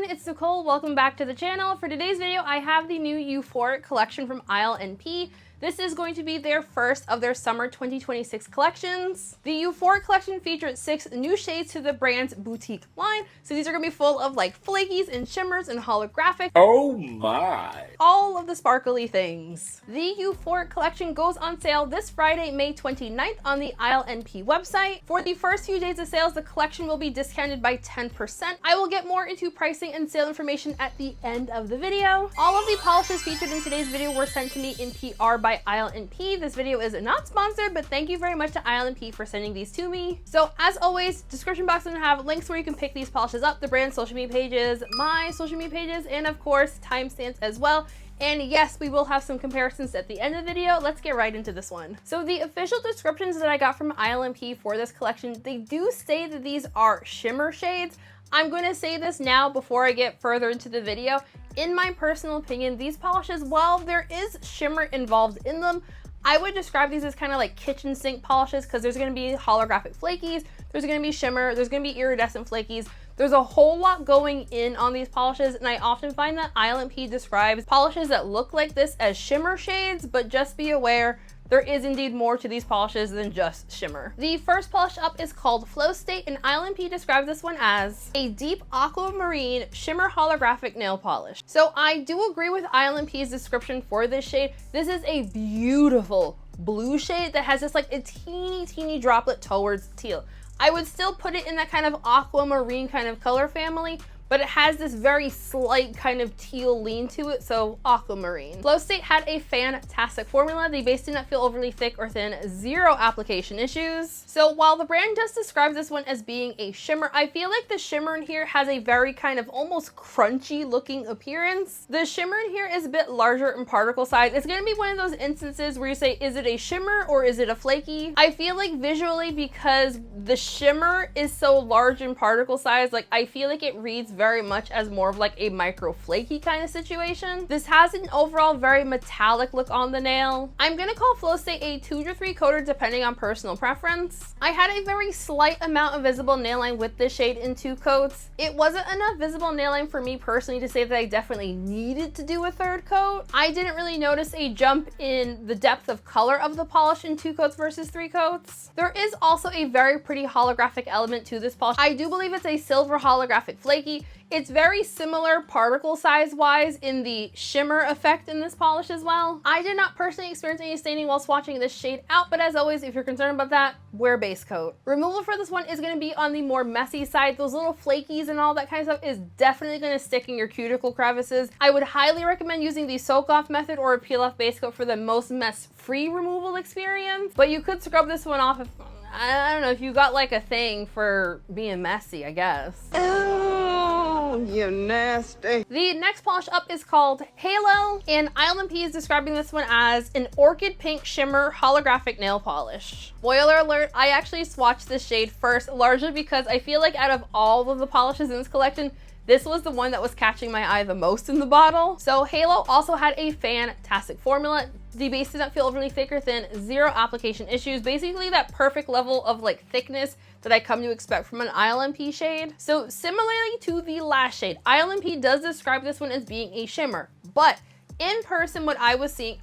it's Nicole. Welcome back to the channel. For today's video, I have the new Euphoric collection from ILNP. This is going to be their first of their summer 2026 collections. The Euphoric collection featured 6 new shades to the brand's boutique line. So these are gonna be full of like flakies and shimmers and holographic. Oh my! All of the sparkly things. The Euphoric collection goes on sale this Friday, May 29th on the ILNP website. For the first few days of sales, the collection will be discounted by 10%. I will get more into pricing and sale information at the end of the video. All of the polishes featured in today's video were sent to me in PR by ILNP. This video is not sponsored, but thank you very much to ILNP for sending these to me. So as always, description box is gonna have links where you can pick these polishes up, the brand's social media pages, my social media pages, and of course, timestamps as well. And yes, we will have some comparisons at the end of the video. Let's get right into this one. So the official descriptions that I got from ILNP for this collection, they do say that these are shimmer shades. I'm going to say this now before I get further into the video. In my personal opinion, these polishes, while there is shimmer involved in them, I would describe these as kind of like kitchen sink polishes because there's going to be holographic flakies, there's going to be shimmer, there's going to be iridescent flakies. There's a whole lot going in on these polishes, and I often find that ILNP describes polishes that look like this as shimmer shades, but just be aware, there is indeed more to these polishes than just shimmer. The first polish up is called Flow State, and ILNP describes this one as a deep aquamarine shimmer holographic nail polish. So I do agree with ILNP's description for this shade. This is a beautiful blue shade that has just like a teeny droplet towards teal. I would still put it in that kind of aquamarine kind of color family, but it has this very slight kind of teal lean to it, so aquamarine. Flow State had a fantastic formula. The base did not feel overly thick or thin, 0 application issues. So while the brand just describes this one as being a shimmer, I feel like the shimmer in here has a very kind of almost crunchy looking appearance. The shimmer in here is a bit larger in particle size. It's gonna be one of those instances where you say, is it a shimmer or is it a flaky? I feel like visually, because the shimmer is so large in particle size, like I feel like it reads very much as more of like a micro flaky kind of situation. This has an overall very metallic look on the nail. I'm gonna call Flow State a 2 to 3 coater depending on personal preference. I had a very slight amount of visible nail line with this shade in 2 coats. It wasn't enough visible nail line for me personally to say that I definitely needed to do a 3rd coat. I didn't really notice a jump in the depth of color of the polish in 2 coats versus 3 coats. There is also a very pretty holographic element to this polish. I do believe it's a silver holographic flaky. It's very similar particle size wise in the shimmer effect in this polish as well. I did not personally experience any staining while swatching this shade out, but as always, if you're concerned about that, wear base coat. Removal for this one is going to be on the more messy side. Those little flakies and all that kind of stuff is definitely going to stick in your cuticle crevices. I would highly recommend using the soak off method or a peel off base coat for the most mess free removal experience, but you could scrub this one off if, I don't know, if you got like a thing for being messy, I guess. Oh, you nasty. The next polish up is called Halo, and ILNP is describing this one as an orchid pink shimmer holographic nail polish. Spoiler alert, I actually swatched this shade first, largely because I feel like out of all of the polishes in this collection, this was the one that was catching my eye the most in the bottle. So Halo also had a fantastic formula. The base did not feel overly thick or thin, 0 application issues, basically that perfect level of like thickness that I come to expect from an ILNP shade. So similarly to the last shade, ILNP does describe this one as being a shimmer, but in person, what I was seeing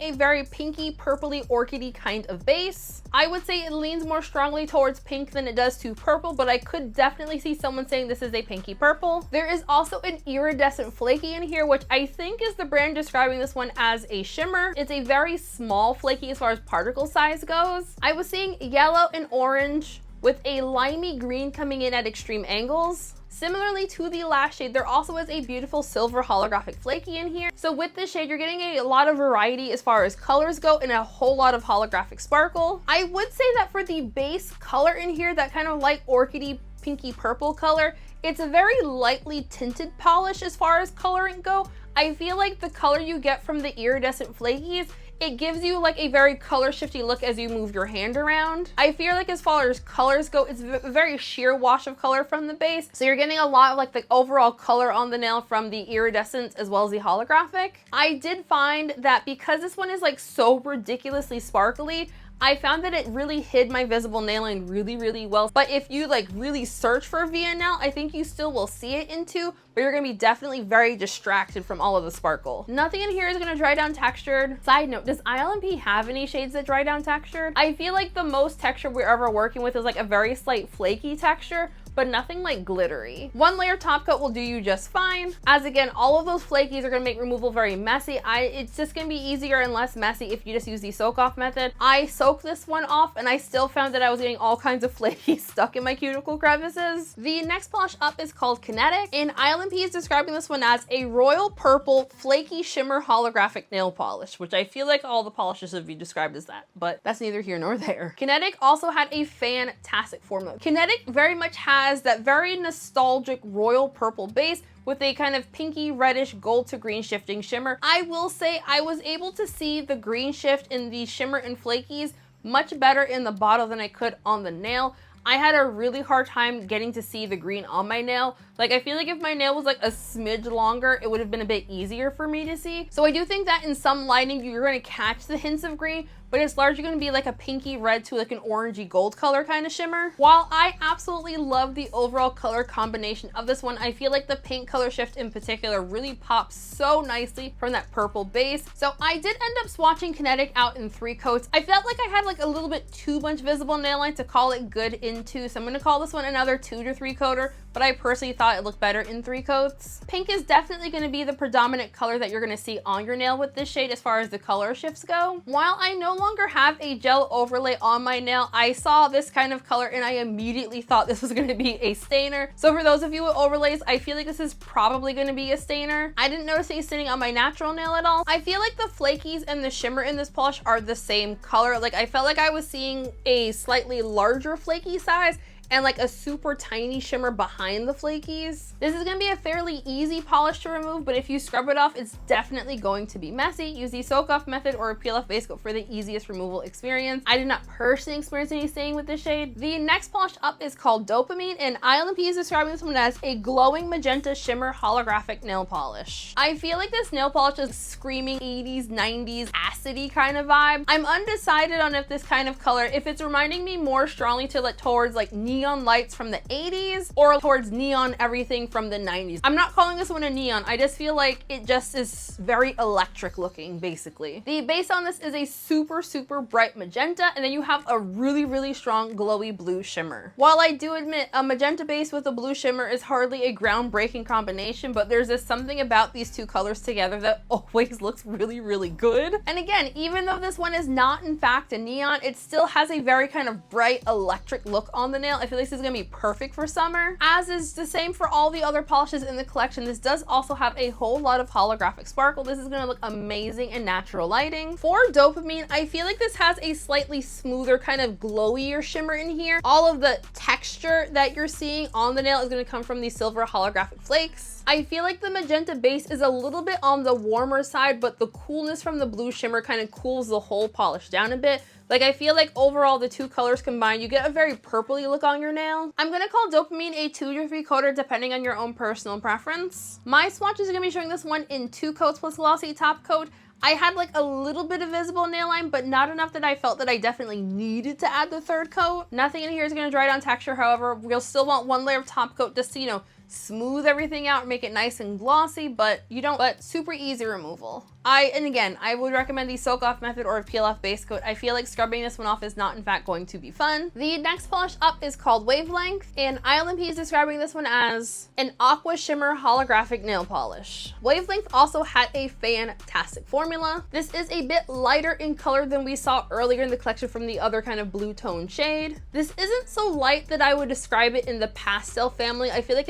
a very pinky, purpley, orchidy kind of base. I would say it leans more strongly towards pink than it does to purple, but I could definitely see someone saying this is a pinky purple. There is also an iridescent flaky in here, which I think is the brand describing this one as a shimmer. It's a very small flaky as far as particle size goes. I was seeing yellow and orange with a limey green coming in at extreme angles. Similarly to the last shade, there also is a beautiful silver holographic flaky in here. So with this shade, you're getting a lot of variety as far as colors go and a whole lot of holographic sparkle. I would say that for the base color in here, that kind of light orchidy pinky purple color, it's a very lightly tinted polish as far as coloring go. I feel like the color you get from the iridescent flakies, it gives you like a very color shifty look as you move your hand around. I feel like as far as colors go, it's a very sheer wash of color from the base. So you're getting a lot of like the overall color on the nail from the iridescent as well as the holographic. I did find that because this one is like so ridiculously sparkly, I found that it really hid my visible nail line really well. But if you like really search for VNL, I think you still will see it in 2, but you're gonna be definitely very distracted from all of the sparkle. Nothing in here is gonna dry down textured. Side note, does ILNP have any shades that dry down textured? I feel like the most texture we're ever working with is like a very slight flaky texture, but nothing like glittery. 1 layer top coat will do you just fine. As again, all of those flakies are gonna make removal very messy. It's just gonna be easier and less messy if you just use the soak off method. I soaked this one off and I still found that I was getting all kinds of flakies stuck in my cuticle crevices. The next polish up is called Kinetic, and ILNP is describing this one as a royal purple flaky shimmer holographic nail polish, which I feel like all the polishes have been described as that, but that's neither here nor there. Kinetic also had a fantastic formula. Kinetic very much has that very nostalgic royal purple base with a kind of pinky reddish gold to green shifting shimmer. I will say I was able to see the green shift in the shimmer and flakies much better in the bottle than I could on the nail. I had a really hard time getting to see the green on my nail. Like, I feel like if my nail was like a smidge longer, it would have been a bit easier for me to see. So I do think that in some lighting, you're going to catch the hints of green, but it's largely going to be like a pinky red to like an orangey gold color kind of shimmer. While I absolutely love the overall color combination of this one, I feel like the pink color shift in particular really pops so nicely from that purple base. So I did end up swatching Kinetic out in 3 coats. I felt like I had like a little bit too much visible nail line to call it good in 2, so I'm going to call this one another 2 to 3 coater, but I personally thought it looked better in 3 coats. Pink is definitely going to be the predominant color that you're going to see on your nail with this shade as far as the color shifts go. While I no longer have a gel overlay on my nail, I saw this kind of color and I immediately thought this was going to be a stainer. So for those of you with overlays, I feel like this is probably going to be a stainer. I didn't notice it sitting on my natural nail at all. I feel like the flakies and the shimmer in this polish are the same color. Like, I felt like I was seeing a slightly larger flaky size and like a super tiny shimmer behind the flakies. This is going to be a fairly easy polish to remove, but if you scrub it off, it's definitely going to be messy. Use the soak off method or a peel off base coat for the easiest removal experience. I did not personally experience any staining with this shade. The next polish up is called Dopamine, and ILNP is describing this one as a glowing magenta shimmer holographic nail polish. I feel like this nail polish is screaming 80s, 90s, acidy kind of vibe. I'm undecided on if this kind of color, if it's reminding me more strongly to like towards like neon lights from the 80s or towards neon everything from the 90s. I'm not calling this one a neon. I just feel like it just is very electric looking, basically. The base on this is a super bright magenta, and then you have a really strong glowy blue shimmer. While I do admit a magenta base with a blue shimmer is hardly a groundbreaking combination, but there's just something about these 2 colors together that always looks really good. And again, even though this one is not in fact a neon, it still has a very kind of bright electric look on the nail. I feel like this is gonna be perfect for summer. As is the same for all the other polishes in the collection, this does also have a whole lot of holographic sparkle. This is gonna look amazing in natural lighting. For Dopamine, I feel like this has a slightly smoother, kind of glowier shimmer in here. All of the texture that you're seeing on the nail is gonna come from these silver holographic flakes. I feel like the magenta base is a little bit on the warmer side, but the coolness from the blue shimmer kind of cools the whole polish down a bit. Like, I feel like overall the 2 colors combined, you get a very purpley look on your nail. I'm gonna call Dopamine a 2 to 3 coater depending on your own personal preference. My swatches are gonna be showing this one in 2 coats plus glossy top coat. I had like a little bit of visible nail line, but not enough that I felt that I definitely needed to add the 3rd coat. Nothing in here is gonna dry down texture, however. We'll still want 1 layer of top coat just to, you know, smooth everything out, make it nice and glossy, but super easy removal. And again, I would recommend the soak off method or a peel off base coat. I feel like scrubbing this one off is not in fact going to be fun. The next polish up is called Wavelength, and ILNP is describing this one as an aqua shimmer holographic nail polish. Wavelength also had a fantastic formula. This is a bit lighter in color than we saw earlier in the collection from the other kind of blue tone shade. This isn't so light that I would describe it in the pastel family. I feel like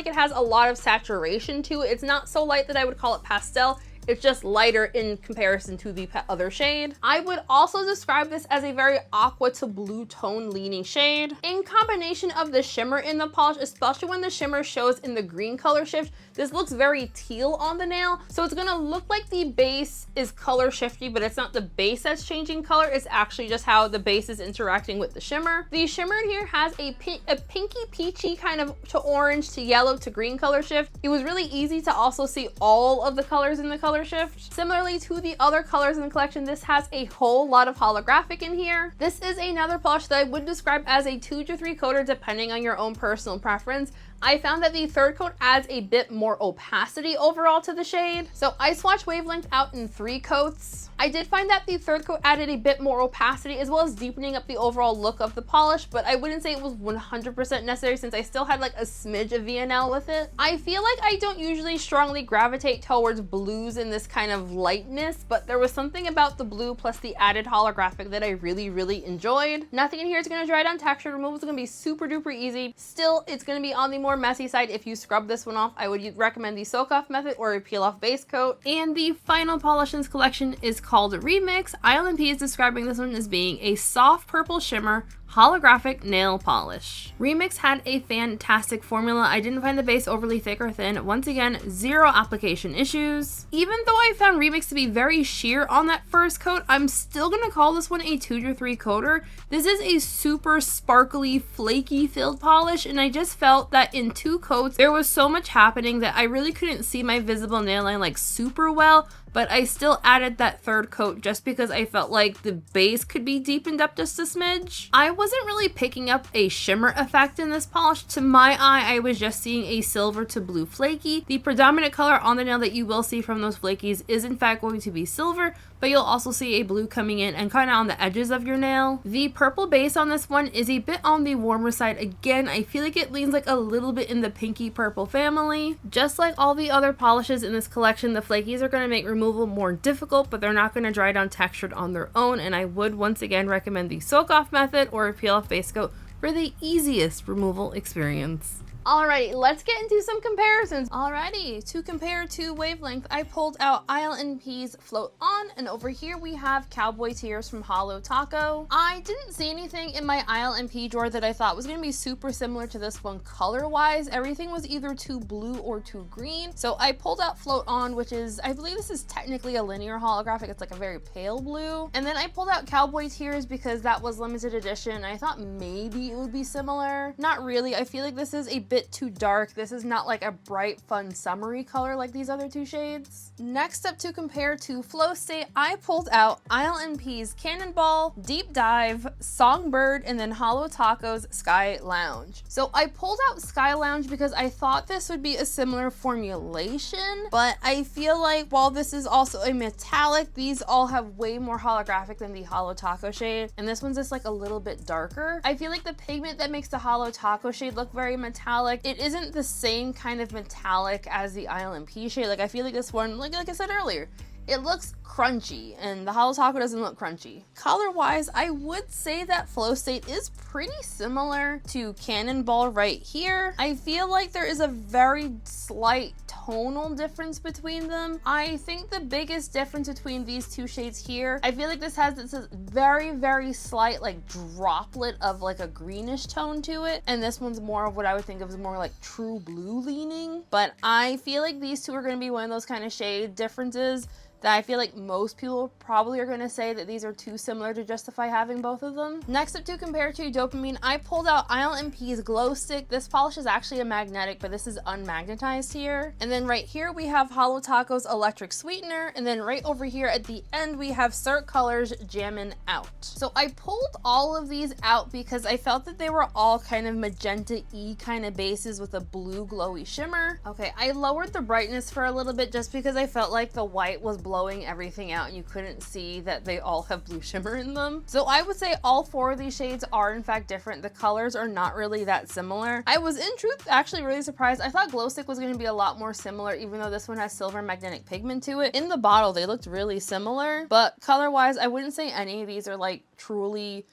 it has a lot of saturation to it. It's not so light that I would call it pastel. It's just lighter in comparison to the other shade. I would also describe this as a very aqua to blue tone leaning shade. In combination of the shimmer in the polish, especially when the shimmer shows in the green color shift, this looks very teal on the nail. So it's gonna look like the base is color shifty, but it's not the base that's changing color. It's actually just how the base is interacting with the shimmer. The shimmer in here has a pinky peachy kind of to orange to yellow to green color shift. It was really easy to also see all of the colors in the color color shift. Similarly to the other colors in the collection, this has a whole lot of holographic in here. This is another polish that I would describe as a 2 to 3 coater depending on your own personal preference. I found that the third coat adds a bit more opacity overall to the shade. So I swatched Wavelength out in 3 coats. I did find that the third coat added a bit more opacity as well as deepening up the overall look of the polish, but I wouldn't say it was 100% necessary since I still had like a smidge of VNL with it. I feel like I don't usually strongly gravitate towards blues in this kind of lightness, but there was something about the blue plus the added holographic that I really enjoyed. Nothing in here is going to dry down texture. Removal is going to be super duper easy. Still, it's going to be on the more messy side. If you scrub this one off, I would recommend the soak off method or a peel off base coat. And the final polish in this collection is called Remix. ILNP is describing this one as being a soft purple shimmer holographic nail polish. Remix had a fantastic formula. I didn't find the base overly thick or thin. Once again, 0 application issues. Even though I found Remix to be very sheer on that first coat, I'm still gonna call this one a 2 to 3 coater. This is a super sparkly, flaky filled polish, and I just felt that in 2 coats, there was so much happening that I really couldn't see my visible nail line like super well, but I still added that third coat just because I felt like the base could be deepened up just a smidge. I wasn't really picking up a shimmer effect in this polish. To my eye, I was just seeing a silver to blue flaky. The predominant color on the nail that you will see from those flakies is in fact going to be silver, but you'll also see a blue coming in and kind of on the edges of your nail. The purple base on this one is a bit on the warmer side. Again, I feel like it leans like a little bit in the pinky purple family. Just like all the other polishes in this collection, the flakies are going to make removal more difficult, but they're not going to dry down textured on their own, and I would once again recommend the soak off method or a peel off base coat for the easiest removal experience. Alrighty, let's get into some comparisons. Alrighty, to compare to Wavelength, I pulled out ILNP's Float On, and over here we have Cowboy Tears from Hollow Taco. I didn't see anything in my ILNP drawer that I thought was going to be super similar to this one color-wise. Everything was either too blue or too green, so I pulled out Float On, which is, I believe this is technically a linear holographic. It's like a very pale blue. And then I pulled out Cowboy Tears because that was limited edition. I thought maybe it would be similar. Not really. I feel like this is a bit too dark. This is not like a bright, fun, summery color like these other 2 shades. Next up, to compare to Flow State, I pulled out ILNP's Cannonball, Deep Dive, Songbird, and then Hollow Taco's Sky Lounge. So I pulled out Sky Lounge because I thought this would be a similar formulation, but I feel like while this is also a metallic, these all have way more holographic than the Hollow Taco shade, and this one's just like a little bit darker. I feel like the pigment that makes the Hollow Taco shade look very metallic, it isn't the same kind of metallic as the ILNP shade. Like I feel like this one, like I said earlier, it looks crunchy, and the Hollow Taco doesn't look crunchy. Color-wise, I would say that Flow State is pretty similar to Cannonball right here. I feel like there is a very slight tonal difference between them. I think the biggest difference between these 2 shades here, I feel like this has this very slight like droplet of like a greenish tone to it, and this one's more of what I would think of as more like true blue leaning. But I feel like these 2 are going to be one of those kind of shade differences that I feel like most people probably are going to say that these are too similar to justify having both of them. Next up, to compare to Dopamine, I pulled out ILNP's Glow Stick. This polish is actually a magnetic, but this is unmagnetized here. And then right here we have Hollow Taco's Electric Sweetener, and then right over here at the end we have Cert Colors Jammin' Out. So I pulled all of these out because I felt that they were all kind of magenta-y kind of bases with a blue glowy shimmer. Okay, I lowered the brightness for a little bit just because I felt like the white was blowing everything out and you couldn't see that they all have blue shimmer in them. So I would say all 4 of these shades are in fact different. The colors are not really that similar. I was in truth actually really surprised. I thought Glow Stick was going to be a lot more similar, even though this one has silver magnetic pigment to it. In the bottle they looked really similar, but color wise I wouldn't say any of these are like truly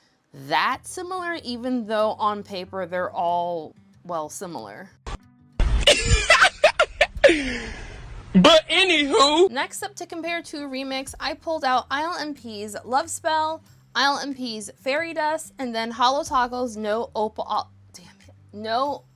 that similar, even though on paper they're all, well, similar. But anywho, next up, to compare to Remix, I pulled out ILNP's Love Spell, ILNP's Fairy Dust, and then Hollow Taco's No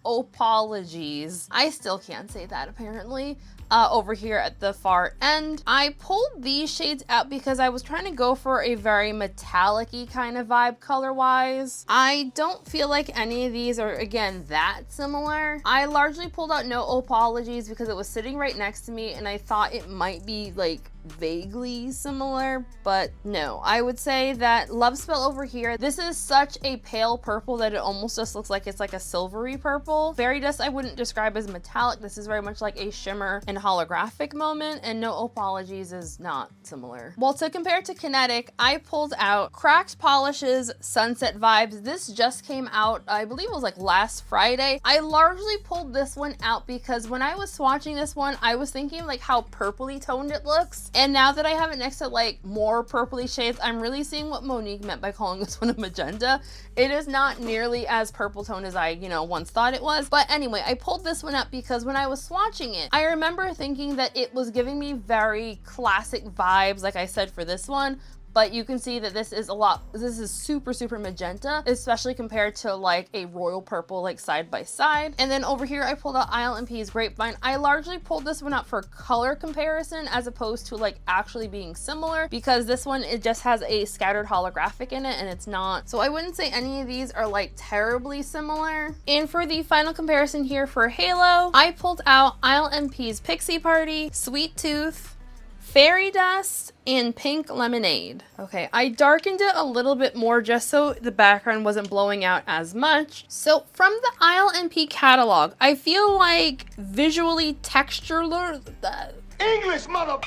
apologies. I still can't say that apparently. Over here at the far end, I pulled these shades out because I was trying to go for a very metallic-y kind of vibe color-wise. I don't feel like any of these are, again, that similar. I largely pulled out no apologies because it was sitting right next to me and I thought it might be like vaguely similar, but no. I would say that Love Spell over here, this is such a pale purple that it almost just looks like it's like a silvery purple. Fairy Dust I wouldn't describe as metallic. This is very much like a shimmer and holographic moment, and No Apologies is not similar. Well, to compare to Kinetic, I pulled out Cracked Polishes Sunset Vibes. This just came out, I believe it was like last Friday. I largely pulled this one out because when I was swatching this one, I was thinking like how purpley toned it looks. And now that I have it next to like more purpley shades, I'm really seeing what Monique meant by calling this one a magenta. It is not nearly as purple tone as I, once thought it was. But anyway, I pulled this one up because when I was swatching it, I remember thinking that it was giving me very classic vibes, like I said for this one. But you can see that this is super, super magenta, especially compared to like a royal purple, like side by side. And then over here, I pulled out ILNP's Grapevine. I largely pulled this one out for color comparison as opposed to like actually being similar, because this one, it just has a scattered holographic in it and it's not. So I wouldn't say any of these are like terribly similar. And for the final comparison here for Halo, I pulled out ILNP's Pixie Party, Sweet Tooth, Fairy Dust, and Pink Lemonade. Okay, I darkened it a little bit more just so the background wasn't blowing out as much. So from the ILNP catalog, I feel like visually English, mother.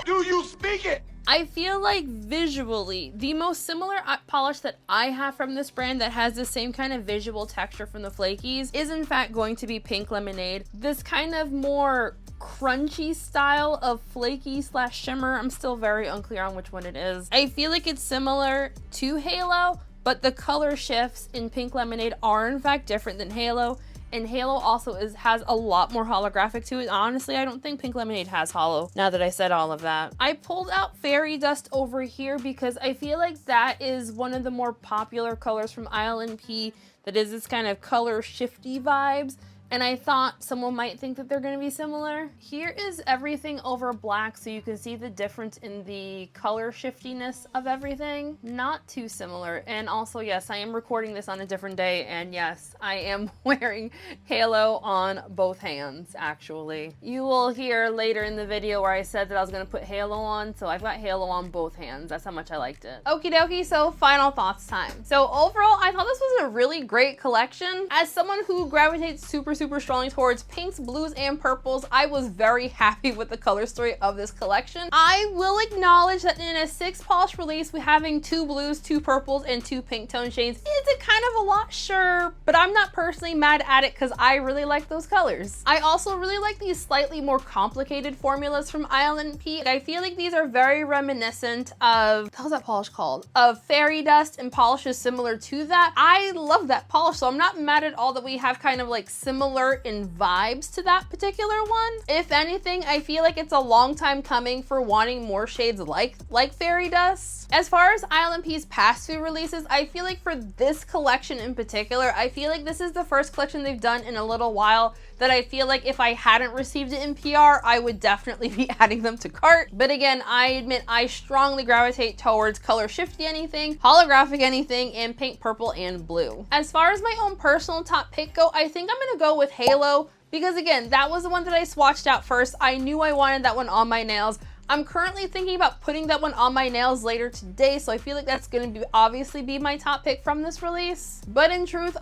Do you speak it? I feel like visually, the most similar polish that I have from this brand that has the same kind of visual texture from the Flakies is in fact going to be Pink Lemonade. This kind of more crunchy style of flaky / shimmer. I'm still very unclear on which one it is. I feel like it's similar to Halo, but the color shifts in Pink Lemonade are in fact different than Halo. And Halo also has a lot more holographic to it. Honestly, I don't think Pink Lemonade has holo, now that I said all of that. I pulled out Fairy Dust over here because I feel like that is one of the more popular colors from ILNP that is this kind of color shifty vibes. And I thought someone might think that they're going to be similar. Here is everything over black, so you can see the difference in the color shiftiness of everything. Not too similar. And also, yes, I am recording this on a different day, and yes, I am wearing Halo on both hands, actually. You will hear later in the video where I said that I was going to put Halo on, so I've got Halo on both hands. That's how much I liked it. Okie dokie, so final thoughts time. So overall, I thought this was a really great collection. As someone who gravitates super strongly towards pinks, blues, and purples, I was very happy with the color story of this collection. I will acknowledge that in a 6 polish release, we're having 2 blues, 2 purples, and 2 pink tone shades. Is it kind of a lot? Sure, but I'm not personally mad at it because I really like those colors. I also really like these slightly more complicated formulas from ILNP. I feel like these are very reminiscent of, how's that polish called? Of Fairy Dust and polishes similar to that. I love that polish, so I'm not mad at all that we have kind of like similar in vibes to that particular one. If anything, I feel like it's a long time coming for wanting more shades like Fairy Dust. As far as ILNP's past few releases, I feel like for this collection in particular, I feel like this is the first collection they've done in a little while that I feel like if I hadn't received it in PR, I would definitely be adding them to cart. But again, I admit I strongly gravitate towards color shifty anything, holographic anything, and pink, purple, and blue. As far as my own personal top pick go, I think I'm gonna go with Halo, because again, that was the one that I swatched out first. I knew I wanted that one on my nails. I'm currently thinking about putting that one on my nails later today, so I feel like that's going to obviously be my top pick from this release. But in truth,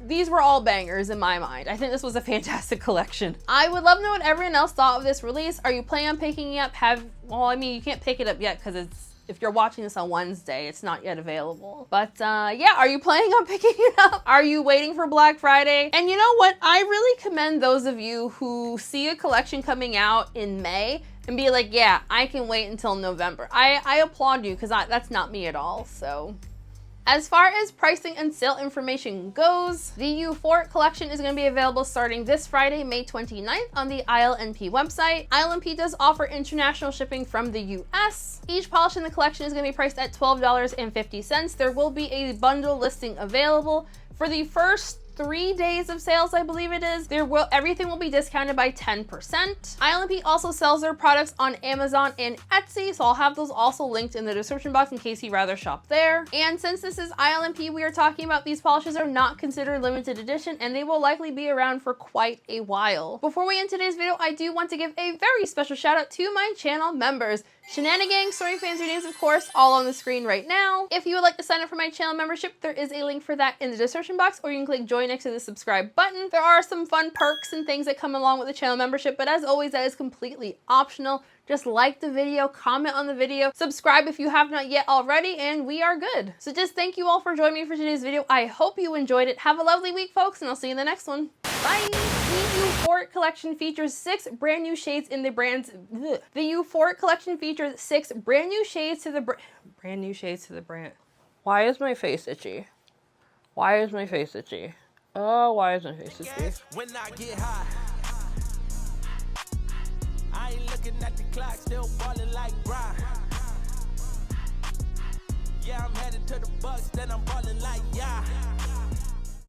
these were all bangers in my mind. I think this was a fantastic collection. I would love to know what everyone else thought of this release. Are you planning on picking it up? Well, I mean, you can't pick it up yet because if you're watching this on Wednesday, it's not yet available. But yeah, are you planning on picking it up? Are you waiting for Black Friday? And you know what? I really commend those of you who see a collection coming out in May and be like, yeah, I can wait until November. I applaud you because that's not me at all, so. As far as pricing and sale information goes, the Euphoric collection is going to be available starting this Friday, May 29th on the ILNP website. ILNP does offer international shipping from the US. Each polish in the collection is going to be priced at $12.50. There will be a bundle listing available. For the first 3 days of sales, I believe it is, everything will be discounted by 10%. ILNP also sells their products on Amazon and Etsy, so I'll have those also linked in the description box in case you'd rather shop there. And since this is ILNP we are talking about, these polishes are not considered limited edition and they will likely be around for quite a while. Before we end today's video, I do want to give a very special shout out to my channel members. Shenanigans, Story Fans, your names of course, all on the screen right now. If you would like to sign up for my channel membership, there is a link for that in the description box, or you can click join next to the subscribe button. There are some fun perks and things that come along with the channel membership, but as always, that is completely optional. Just like the video, comment on the video, subscribe if you have not yet already, and we are good. So just thank you all for joining me for today's video. I hope you enjoyed it. Have a lovely week, folks, and I'll see you in the next one. Bye! The Euphoric collection features 6 brand new shades in the brand's... The Euphoric collection features 6 brand new shades to the brand. Why is my face itchy? Why is my face itchy? Oh, why is my face itchy? When I get high, I ain't looking at the clock, still ballin' like Brown. Yeah, I'm headed to the Bucks, then I'm ballin' like yeah.